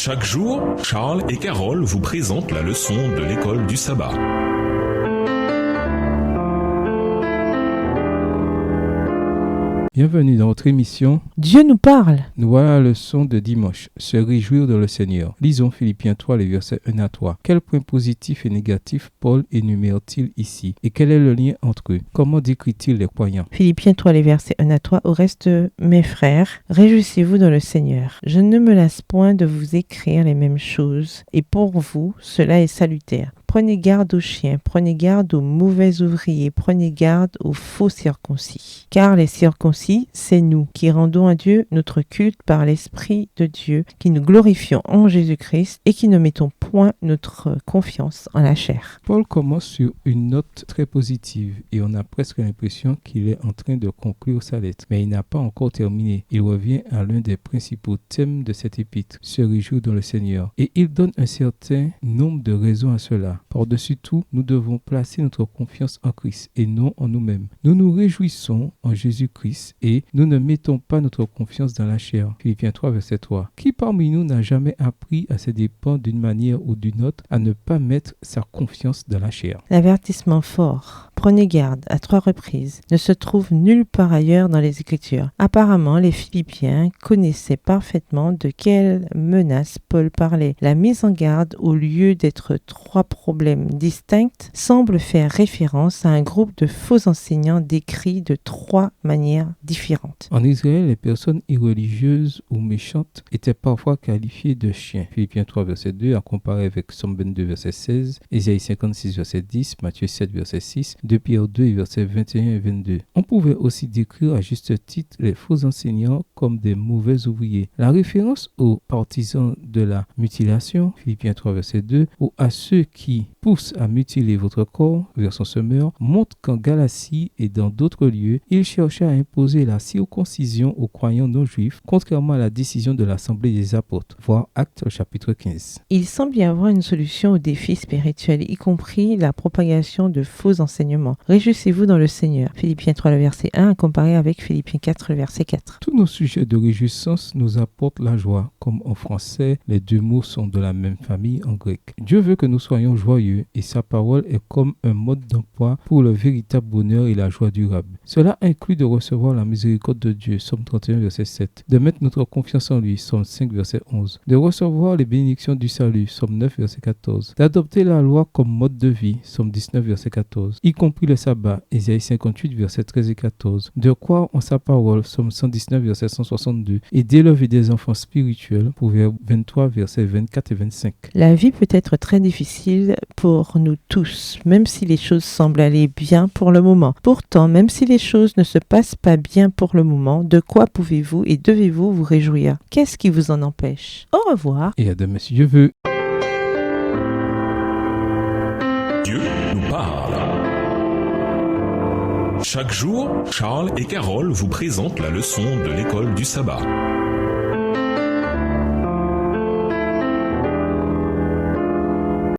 Chaque jour, Charles et Carole vous présentent la leçon de l'école du sabbat. Bienvenue dans notre émission Dieu nous parle. Nous voilà la leçon de dimanche, se réjouir dans le Seigneur. Lisons Philippiens 3, les versets 1 à 3. Quels points positifs et négatifs Paul énumère-t-il ici? Et quel est le lien entre eux? Comment décrit-il les croyants? Philippiens 3, les versets 1 à 3. Au reste, mes frères, réjouissez-vous dans le Seigneur. Je ne me lasse point de vous écrire les mêmes choses, et pour vous, cela est salutaire. Prenez garde aux chiens, prenez garde aux mauvais ouvriers, prenez garde aux faux circoncis. Car les circoncis, c'est nous qui rendons à Dieu notre culte par l'Esprit de Dieu, qui nous glorifions en Jésus-Christ et qui ne mettons point notre confiance en la chair. Paul commence sur une note très positive et on a presque l'impression qu'il est en train de conclure sa lettre. Mais il n'a pas encore terminé. Il revient à l'un des principaux thèmes de cette épître, se réjouir dans le Seigneur. Et il donne un certain nombre de raisons à cela. Par-dessus tout, nous devons placer notre confiance en Christ et non en nous-mêmes. Nous nous réjouissons en Jésus-Christ et nous ne mettons pas notre confiance dans la chair. Philippiens 3, verset 3. Qui parmi nous n'a jamais appris à ses dépens d'une manière ou d'une autre à ne pas mettre sa confiance dans la chair? L'avertissement fort, prenez garde, à 3 reprises, ne se trouve nulle part ailleurs dans les Écritures. Apparemment, les Philippiens connaissaient parfaitement de quelles menaces Paul parlait. La mise en garde, au lieu d'être 3 problèmes distincts, semble faire référence à un groupe de faux enseignants décrits de 3 manières différentes. En Israël, les personnes irreligieuses ou méchantes étaient parfois qualifiées de chiens. Philippiens 3, verset 2, à comparer avec Somme 22, verset 16, Ésaïe 56, verset 10, Matthieu 7, verset 6, 2 Pierre 2, verset 21 et 22. On pouvait aussi décrire à juste titre les faux enseignants comme des mauvais ouvriers. La référence aux partisans de la mutilation, Philippiens 3, verset 2, ou à ceux qui poussent à mutiler votre corps, version Semeur, montre qu'en Galatie et dans d'autres lieux, ils cherchaient à imposer la circoncision aux croyants non juifs, contrairement à la décision de l'Assemblée des apôtres, voir Actes chapitre 15. Il semble y avoir une solution aux défis spirituels, y compris la propagation de faux enseignements. Réjouissez-vous dans le Seigneur. Philippiens 3, le verset 1, comparé avec Philippiens 4, le verset 4. Tous nos sujets de réjouissance nous apportent la joie, comme en français, les deux mots sont de la même famille en grec. Dieu veut que nous soyons joyeux et sa parole est comme un mode d'emploi pour le véritable bonheur et la joie durable. Cela inclut de recevoir la miséricorde de Dieu, Somme 31, verset 7, de mettre notre confiance en lui, Somme 5, verset 11, de recevoir les bénédictions du salut, Somme 9, verset 14, d'adopter la loi comme mode de vie, Somme 19, verset 14, y compris le sabbat, Ésaïe 58, verset 13 et 14, de croire en sa parole, Somme 119, verset 162, et d'élever des enfants spirituels, Proverbe 23, verset 24 et 25. La vie peut être très difficile pour nous tous, même si les choses semblent aller bien pour le moment. Pourtant, même si les choses ne se passent pas bien pour le moment, de quoi pouvez-vous et devez-vous vous réjouir? Qu'est-ce qui vous en empêche? Au revoir. Et à demain si Dieu veut. Dieu nous parle. Chaque jour, Charles et Carole vous présentent la leçon de l'école du sabbat.